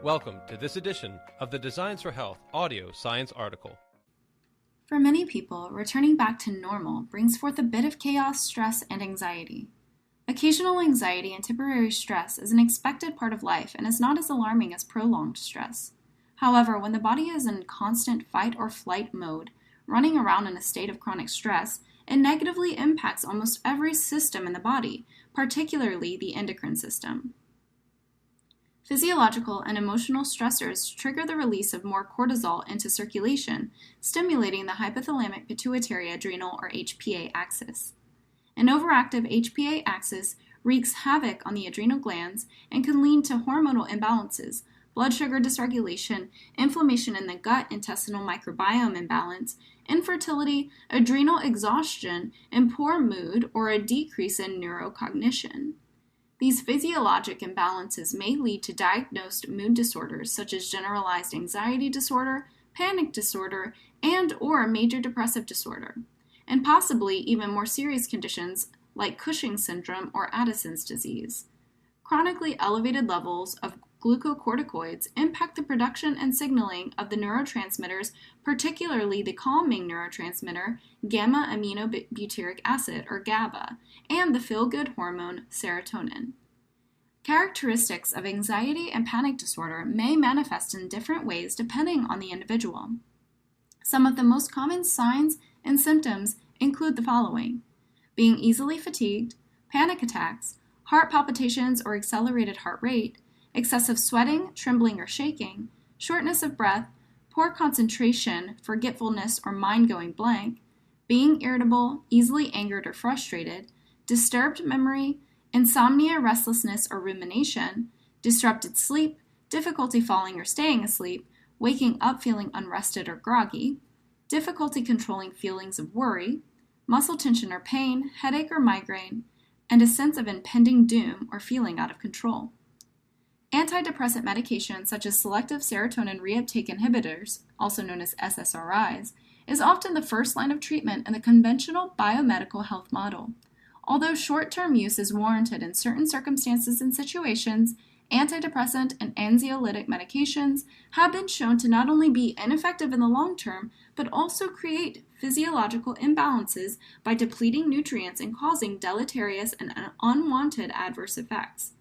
Welcome to this edition of the Designs for Health audio science article. For many people, returning back to normal brings forth a bit of chaos, stress, and anxiety. Occasional anxiety and temporary stress is an expected part of life and is not as alarming as prolonged stress. However, when the body is in constant fight or flight mode, running around in a state of chronic stress, it negatively impacts almost every system in the body, particularly the endocrine system. Physiological and emotional stressors trigger the release of more cortisol into circulation, stimulating the hypothalamic pituitary adrenal or HPA axis. An overactive HPA axis wreaks havoc on the adrenal glands and can lead to hormonal imbalances, blood sugar dysregulation, inflammation in the gut-intestinal microbiome imbalance, infertility, adrenal exhaustion, and poor mood or a decrease in neurocognition. These physiologic imbalances may lead to diagnosed mood disorders such as generalized anxiety disorder, panic disorder, and/or major depressive disorder, and possibly even more serious conditions like Cushing's syndrome or Addison's disease. Chronically elevated levels of glucocorticoids impact the production and signaling of the neurotransmitters, particularly the calming neurotransmitter gamma-aminobutyric acid, or GABA, and the feel-good hormone serotonin. Characteristics of anxiety and panic disorder may manifest in different ways depending on the individual. Some of the most common signs and symptoms include the following: being easily fatigued, panic attacks, heart palpitations or accelerated heart rate, excessive sweating, trembling or shaking, shortness of breath, poor concentration, forgetfulness or mind going blank, being irritable, easily angered or frustrated, disturbed memory, insomnia, restlessness or rumination, disrupted sleep, difficulty falling or staying asleep, waking up feeling unrested or groggy, difficulty controlling feelings of worry, muscle tension or pain, headache or migraine, and a sense of impending doom or feeling out of control. Antidepressant medications such as selective serotonin reuptake inhibitors, also known as SSRIs, is often the first line of treatment in the conventional biomedical health model. Although short-term use is warranted in certain circumstances and situations, antidepressant and anxiolytic medications have been shown to not only be ineffective in the long term, but also create physiological imbalances by depleting nutrients and causing deleterious and unwanted adverse effects.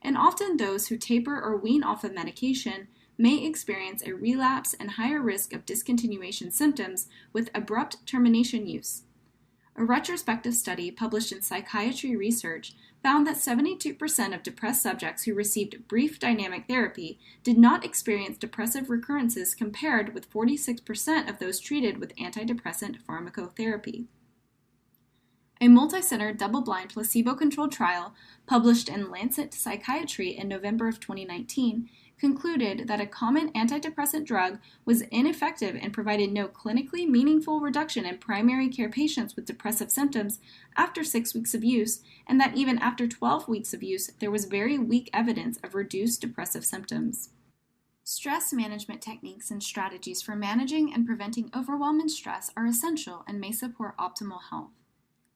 And often those who taper or wean off of medication may experience a relapse and higher risk of discontinuation symptoms with abrupt termination use. A retrospective study published in Psychiatry Research found that 72% of depressed subjects who received brief dynamic therapy did not experience depressive recurrences compared with 46% of those treated with antidepressant pharmacotherapy. A multi-center, double-blind, placebo-controlled trial published in Lancet Psychiatry in November of 2019 concluded that a common antidepressant drug was ineffective and provided no clinically meaningful reduction in primary care patients with depressive symptoms after 6 weeks of use, and that even after 12 weeks of use, there was very weak evidence of reduced depressive symptoms. Stress management techniques and strategies for managing and preventing overwhelm and stress are essential and may support optimal health.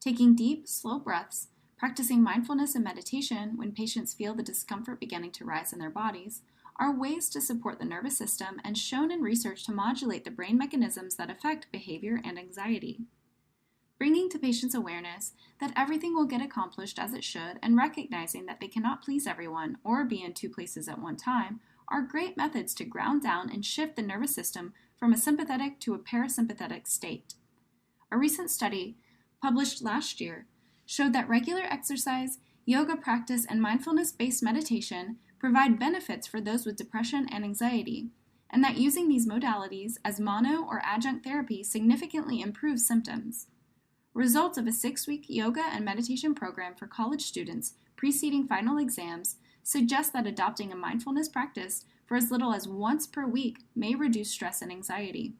Taking deep, slow breaths, practicing mindfulness and meditation when patients feel the discomfort beginning to rise in their bodies, are ways to support the nervous system and shown in research to modulate the brain mechanisms that affect behavior and anxiety. Bringing to patients awareness that everything will get accomplished as it should and recognizing that they cannot please everyone or be in two places at one time are great methods to ground down and shift the nervous system from a sympathetic to a parasympathetic state. A recent study published last year showed that regular exercise, yoga practice, and mindfulness-based meditation provide benefits for those with depression and anxiety, and that using these modalities as mono or adjunct therapy significantly improves symptoms. Results of a 6-week yoga and meditation program for college students preceding final exams suggest that adopting a mindfulness practice for as little as once per week may reduce stress and anxiety.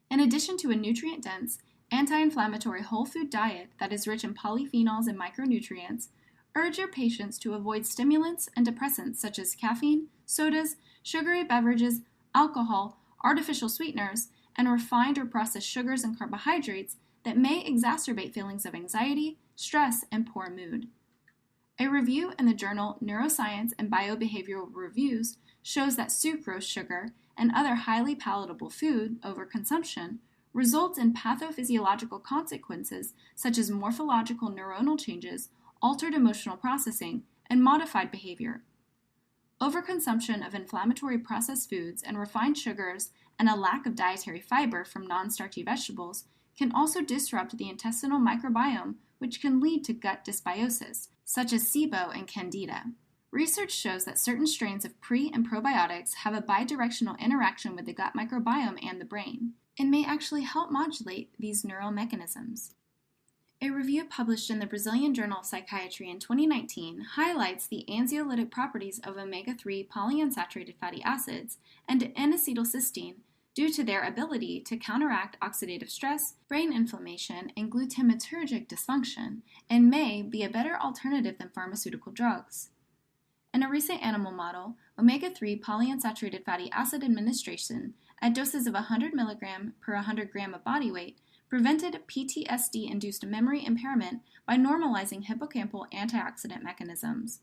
In addition to a nutrient-dense, anti-inflammatory whole food diet that is rich in polyphenols and micronutrients, urge your patients to avoid stimulants and depressants such as caffeine, sodas, sugary beverages, alcohol, artificial sweeteners, and refined or processed sugars and carbohydrates that may exacerbate feelings of anxiety, stress, and poor mood. A review in the journal Neuroscience and Biobehavioral Reviews shows that sucrose sugar and other highly palatable food overconsumption results in pathophysiological consequences such as morphological neuronal changes, altered emotional processing, and modified behavior. Overconsumption of inflammatory processed foods and refined sugars and a lack of dietary fiber from non-starchy vegetables can also disrupt the intestinal microbiome, which can lead to gut dysbiosis, such as SIBO and Candida. Research shows that certain strains of pre- and probiotics have a bidirectional interaction with the gut microbiome and the brain, and may actually help modulate these neural mechanisms. A review published in the Brazilian Journal of Psychiatry in 2019 highlights the anxiolytic properties of omega-3 polyunsaturated fatty acids and N-acetylcysteine due to their ability to counteract oxidative stress, brain inflammation, and glutamatergic dysfunction, and may be a better alternative than pharmaceutical drugs. In a recent animal model, omega-3 polyunsaturated fatty acid administration at doses of 100 mg per 100 gram of body weight prevented PTSD-induced memory impairment by normalizing hippocampal antioxidant mechanisms.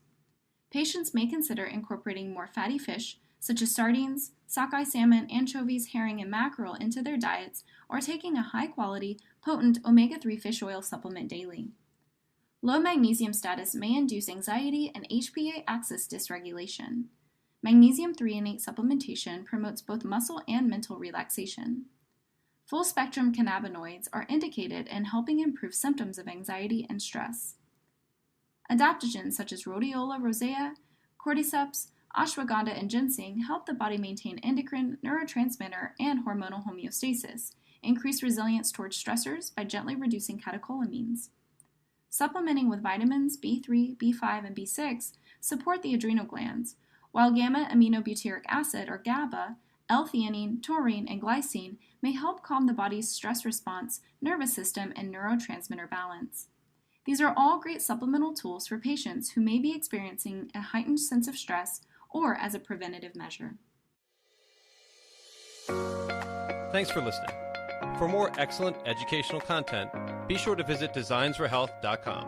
Patients may consider incorporating more fatty fish, such as sardines, sockeye salmon, anchovies, herring, and mackerel into their diets, or taking a high-quality, potent omega-3 fish oil supplement daily. Low magnesium status may induce anxiety and HPA axis dysregulation. Magnesium threonate supplementation promotes both muscle and mental relaxation. Full-spectrum cannabinoids are indicated in helping improve symptoms of anxiety and stress. Adaptogens such as rhodiola rosea, cordyceps, ashwagandha, and ginseng help the body maintain endocrine, neurotransmitter, and hormonal homeostasis, increase resilience towards stressors by gently reducing catecholamines. Supplementing with vitamins B3, B5, and B6 support the adrenal glands, while gamma-aminobutyric acid, or GABA, L-theanine, taurine, and glycine may help calm the body's stress response, nervous system, and neurotransmitter balance. These are all great supplemental tools for patients who may be experiencing a heightened sense of stress or as a preventative measure. Thanks for listening. For more excellent educational content, be sure to visit designsforhealth.com.